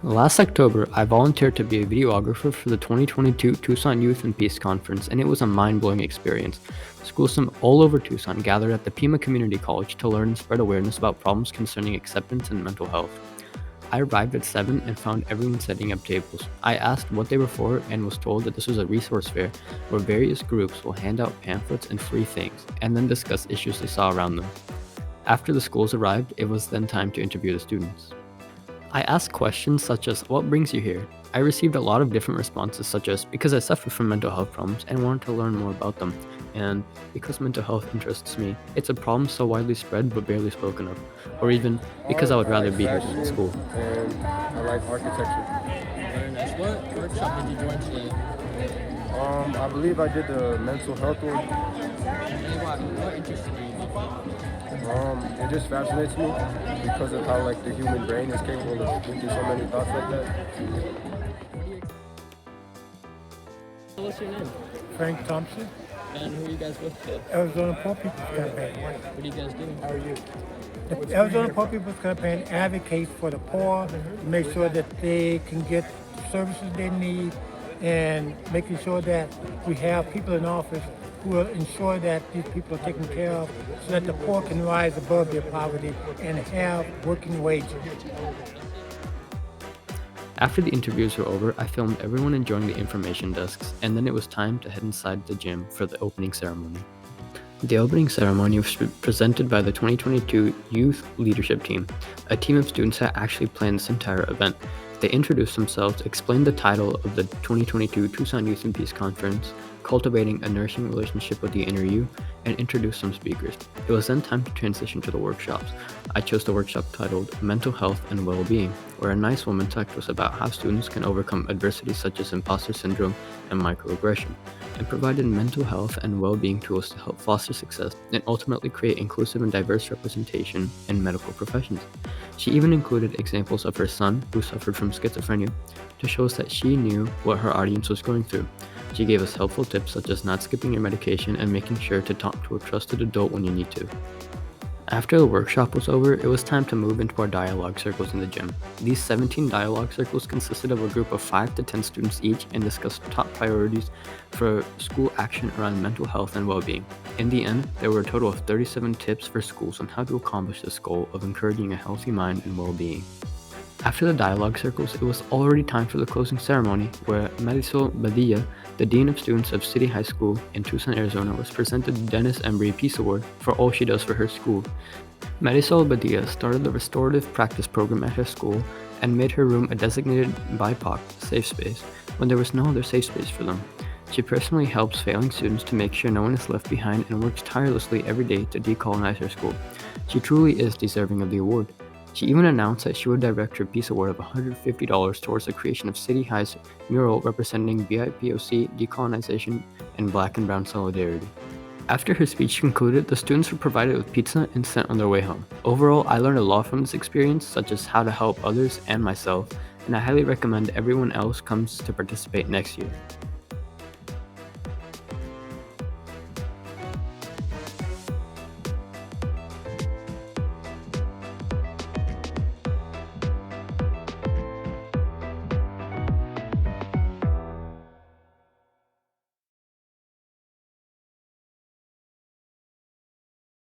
Last October, I volunteered to be a videographer for the 2022 Tucson Youth and Peace Conference, and it was a mind-blowing experience. Schools from all over Tucson gathered at the Pima Community College to learn and spread awareness about problems concerning acceptance and mental health. I arrived at 7 and found everyone setting up tables. I asked what they were for and was told that this was a resource fair where various groups will hand out pamphlets and free things, and then discuss issues they saw around them. After the schools arrived, it was then time to interview the students. I asked questions such as, "What brings you here?" I received a lot of different responses, such as, "Because I suffer from mental health problems and wanted to learn more about them," and "Because mental health interests me. It's a problem so widely spread but barely spoken of," or even, "Because I Art, would I rather like be here than in fashion, school." and I like architecture. Very nice. What workshop did you join today? I believe I did the mental health one. And what interested you? It just fascinates me because of how like the human brain is capable of thinking so many thoughts like that. What's your name? Frank Thompson, And who are you guys with today? Arizona Poor People's Campaign. What do you guys do? How are you? The Arizona Poor People's Campaign advocates for the poor, to make sure that they can get the services they need, and making sure that we have people in office who will ensure that these people are taken care of so that the poor can rise above their poverty and have working wages. After the interviews were over, I filmed everyone enjoying the information desks, and then it was time to head inside the gym for the opening ceremony. The opening ceremony was presented by the 2022 Youth Leadership Team, a team of students that actually planned this entire event. They introduced themselves, explained the title of the 2022 Tucson Youth and Peace Conference, Cultivating a Nourishing Relationship with the Inner You, and introduced some speakers. It was then time to transition to the workshops. I chose the workshop titled Mental Health and Well-Being, where a nice woman talked to us about how students can overcome adversity such as imposter syndrome and microaggression, and provided mental health and well-being tools to help foster success and ultimately create inclusive and diverse representation in medical professions. She even included examples of her son, who suffered from schizophrenia, to show us that she knew what her audience was going through. She gave us helpful tips such as not skipping your medication and making sure to talk to a trusted adult when you need to. After the workshop was over, it was time to move into our dialogue circles in the gym. These 17 dialogue circles consisted of a group of 5 to 10 students each and discussed top priorities for school action around mental health and well-being. In the end, there were a total of 37 tips for schools on how to accomplish this goal of encouraging a healthy mind and well-being. After the dialogue circles, it was already time for the closing ceremony, where Marisol Badilla, the Dean of Students of City High School in Tucson, Arizona, was presented the Dennis Embry Peace Award for all she does for her school. Marisol Badilla started the restorative practice program at her school and made her room a designated BIPOC safe space when there was no other safe space for them. She personally helps failing students to make sure no one is left behind and works tirelessly every day to decolonize her school. She truly is deserving of the award. She even announced that she would direct her Peace Award of $150 towards the creation of City High's mural representing BIPOC, decolonization, and Black and Brown solidarity. After her speech concluded, the students were provided with pizza and sent on their way home. Overall, I learned a lot from this experience, such as how to help others and myself, and I highly recommend everyone else comes to participate next year.